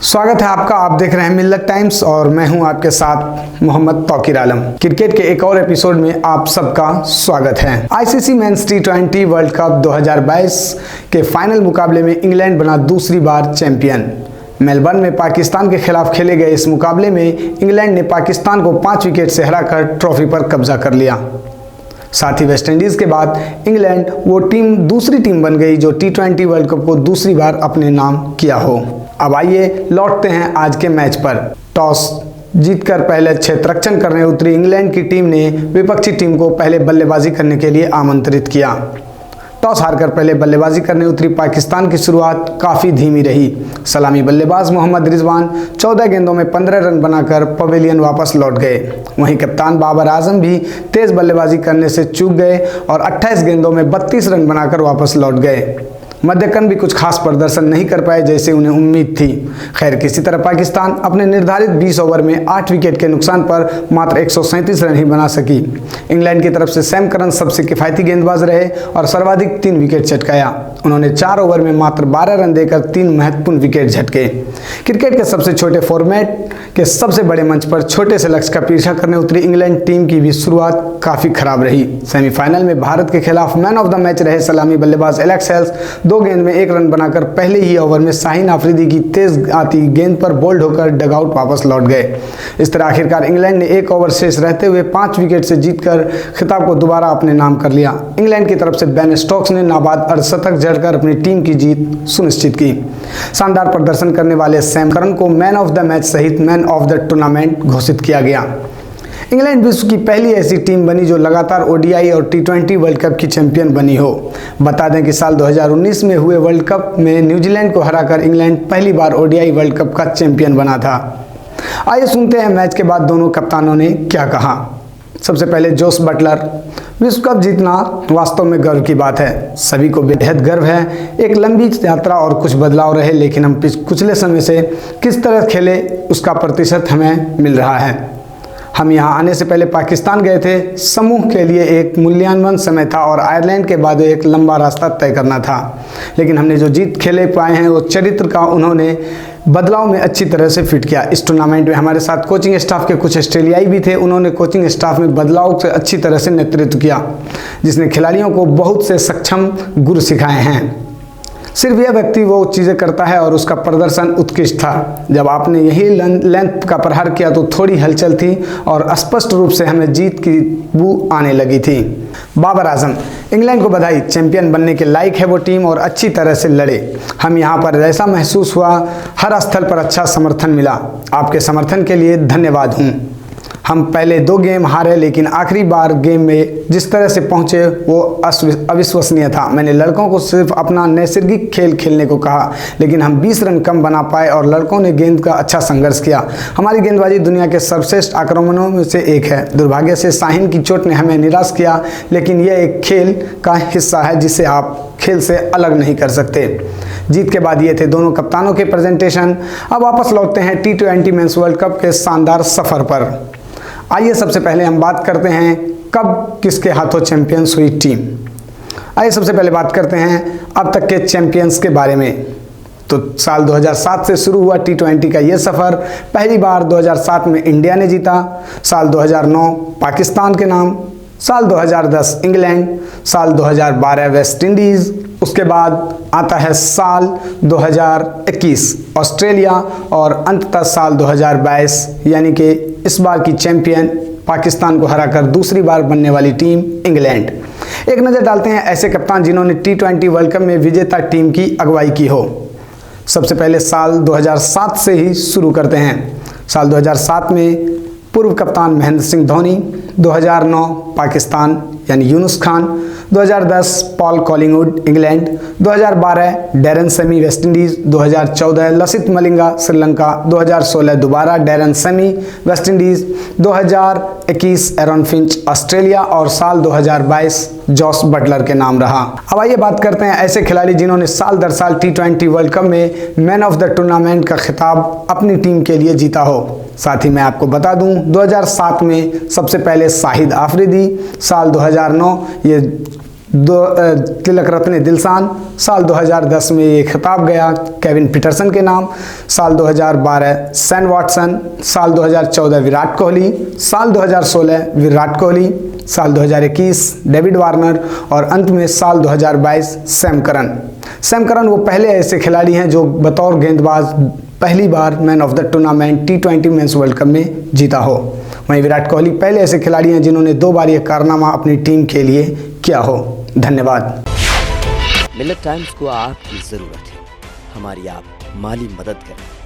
स्वागत है आपका। आप देख रहे हैं मिल्लत टाइम्स और मैं हूं आपके साथ मोहम्मद तौकीर आलम। क्रिकेट के एक और एपिसोड में आप सबका स्वागत है। आईसीसी मेंस टी20 वर्ल्ड कप 2022 के फाइनल मुकाबले में इंग्लैंड बना दूसरी बार चैंपियन। मेलबर्न में पाकिस्तान के खिलाफ खेले गए इस मुकाबले में इंग्लैंड ने पाकिस्तान को 5 विकेट से हराकर ट्रॉफी पर कब्जा कर लिया। साथ ही वेस्टइंडीज के बाद इंग्लैंड वो दूसरी टीम बन गई जो टी20 वर्ल्ड कप को दूसरी बार अपने नाम किया हो। अब आइए लौटते हैं आज के मैच पर। टॉस जीतकर पहले क्षेत्ररक्षण करने उतरी इंग्लैंड की टीम ने विपक्षी टीम को पहले बल्लेबाजी करने के लिए आमंत्रित किया। टॉस हारकर पहले बल्लेबाजी करने उतरी पाकिस्तान की शुरुआत काफ़ी धीमी रही। सलामी बल्लेबाज मोहम्मद रिजवान 14 गेंदों में 15 रन बनाकर पवेलियन वापस लौट गए। वहीं कप्तान बाबर आजम भी तेज बल्लेबाजी करने से चूक गए और 28 गेंदों में 32 रन बनाकर वापस लौट गए। मध्यकन भी कुछ खास प्रदर्शन नहीं कर पाए जैसे उन्हें उम्मीद थी। खैर, किसी तरह पाकिस्तान अपने निर्धारित 20 ओवर में 8 विकेट के नुकसान पर मात्र 137 रन ही बना सकी। इंग्लैंड की तरफ से सैम करन सबसे किफायती गेंदबाज रहे और सर्वाधिक 3 विकेट चटकाया। उन्होंने 4 ओवर में मात्र 12 रन देकर 3 महत्वपूर्ण विकेट झटके। क्रिकेट के सबसे छोटे फॉर्मेट के सबसे बड़े मंच पर छोटे से लक्ष्य का पीछा करने उतरी इंग्लैंड टीम की भी शुरुआत काफ़ी खराब रही। सेमीफाइनल में भारत के खिलाफ मैन ऑफ द मैच रहे सलामी बल्लेबाज एलेक्स हेल्स 2 गेंद में 1 रन बनाकर पहले ही ओवर में शाहीन आफरीदी की तेज आती गेंद पर बोल्ड होकर डगआउट वापस लौट गए। इस तरह आखिरकार इंग्लैंड ने 1 ओवर शेष रहते हुए 5 विकेट से जीतकर खिताब को दोबारा अपने नाम कर लिया। इंग्लैंड की तरफ से बेन स्टोक्स ने नाबाद अर्धशतक जड़कर अपनी टीम की जीत सुनिश्चित की। शानदार प्रदर्शन करने वाले सैम करन को मैन ऑफ द मैच सहित मैन ऑफ द टूर्नामेंट घोषित किया गया। इंग्लैंड विश्व की पहली ऐसी टीम बनी जो लगातार ओडीआई और टी20 वर्ल्ड कप की चैंपियन बनी हो। बता दें कि साल 2019 में हुए वर्ल्ड कप में न्यूजीलैंड को हराकर इंग्लैंड पहली बार ओडीआई वर्ल्ड कप का चैंपियन बना था। आइए सुनते हैं मैच के बाद दोनों कप्तानों ने क्या कहा। सबसे पहले जोस बटलर, विश्व कप जीतना वास्तव में गर्व की बात है। सभी को बेहद गर्व है। एक लंबी यात्रा और कुछ बदलाव रहे, लेकिन हम पिछले समय से किस तरह खेले उसका प्रतिशत हमें मिल रहा है। हम यहाँ आने से पहले पाकिस्तान गए थे। समूह के लिए एक मूल्यवान समय था और आयरलैंड के बाद एक लंबा रास्ता तय करना था, लेकिन हमने जो जीत खेले पाए हैं वो चरित्र का उन्होंने बदलाव में अच्छी तरह से फिट किया। इस टूर्नामेंट में हमारे साथ कोचिंग स्टाफ के कुछ ऑस्ट्रेलियाई भी थे। उन्होंने कोचिंग स्टाफ में बदलाव से अच्छी तरह से नेतृत्व किया, जिसने खिलाड़ियों को बहुत से सक्षम गुर सिखाए हैं। सिर्फ यह व्यक्ति वो चीज़ें करता है और उसका प्रदर्शन उत्कृष्ट था। जब आपने यही लेंथ का प्रहार किया तो थोड़ी हलचल थी और स्पष्ट रूप से हमें जीत की बू आने लगी थी। बाबर आजम, इंग्लैंड को बधाई, चैंपियन बनने के लायक है वो टीम और अच्छी तरह से लड़े। हम यहाँ पर ऐसा महसूस हुआ, हर स्थल पर अच्छा समर्थन मिला। आपके समर्थन के लिए धन्यवाद हूँ। हम पहले 2 गेम हारे, लेकिन आखिरी बार गेम में जिस तरह से पहुंचे वो अविश्वसनीय था। मैंने लड़कों को सिर्फ अपना नैसर्गिक खेल खेलने को कहा, लेकिन हम 20 रन कम बना पाए और लड़कों ने गेंद का अच्छा संघर्ष किया। हमारी गेंदबाजी दुनिया के सर्वश्रेष्ठ आक्रमणों में से एक है। दुर्भाग्य से शाहीन की चोट ने हमें निराश किया, लेकिन यह एक खेल का हिस्सा है जिसे आप खेल से अलग नहीं कर सकते। जीत के बाद ये थे दोनों कप्तानों के प्रेजेंटेशन। अब वापस लौटते हैं टी20 मेंस वर्ल्ड कप के शानदार सफर पर। आइए सबसे पहले हम बात करते हैं कब किसके हाथों चैंपियंस हुई टीम। आइए सबसे पहले बात करते हैं अब तक के चैंपियंस के बारे में। तो साल 2007 से शुरू हुआ टी20 का ये सफ़र। पहली बार 2007 में इंडिया ने जीता, साल 2009 पाकिस्तान के नाम, साल 2010 इंग्लैंड, साल 2012 वेस्ट इंडीज़, उसके बाद आता है साल 2021 ऑस्ट्रेलिया और अंततः साल 2022 यानी कि इस बार की चैंपियन पाकिस्तान को हराकर दूसरी बार बनने वाली टीम इंग्लैंड। एक नज़र डालते हैं ऐसे कप्तान जिन्होंने टी20 वर्ल्ड कप में विजेता टीम की अगुवाई की हो। सबसे पहले साल 2007 से ही शुरू करते हैं। साल 2007 में पूर्व कप्तान महेंद्र सिंह धोनी, 2009 पाकिस्तान यानी Younis Khan, 2010 Paul Collingwood England, 2012 Darren Sammy West Indies, 2014 Lasith Malinga Sri Lanka, 2016 दोबारा Darren Sammy West Indies, 2021 Aaron Finch Australia और साल 2022 जॉस बटलर के नाम रहा। अब आइए बात करते हैं ऐसे खिलाड़ी जिन्होंने साल दर साल टी20 वर्ल्ड कप में मैन ऑफ द टूर्नामेंट का खिताब अपनी टीम के लिए जीता हो। साथ ही मैं आपको बता दूं 2007 में सबसे पहले शाहिद आफरीदी, साल 2009 ये तिलक रत्न दिलशान, साल 2010 में ये खिताब गया केविन पीटरसन के नाम, साल 2012 शेन वॉटसन, साल 2014 विराट कोहली, साल 2016 विराट कोहली, साल 2021 डेविड वार्नर और अंत में साल 2022 सैम करन। सैम करन वो पहले ऐसे खिलाड़ी हैं जो बतौर गेंदबाज पहली बार man of the tournament T20 men's world cup में जीता हो। वहीं विराट कोहली पहले ऐसे खिलाड़ी हैं जिन्होंने 2 बार ये कारनामा अपनी टीम के लिए किया हो। धन्यवाद। मिल्लत टाइम्स को आपकी ज़रूरत है, हमारी आप माली मदद करें।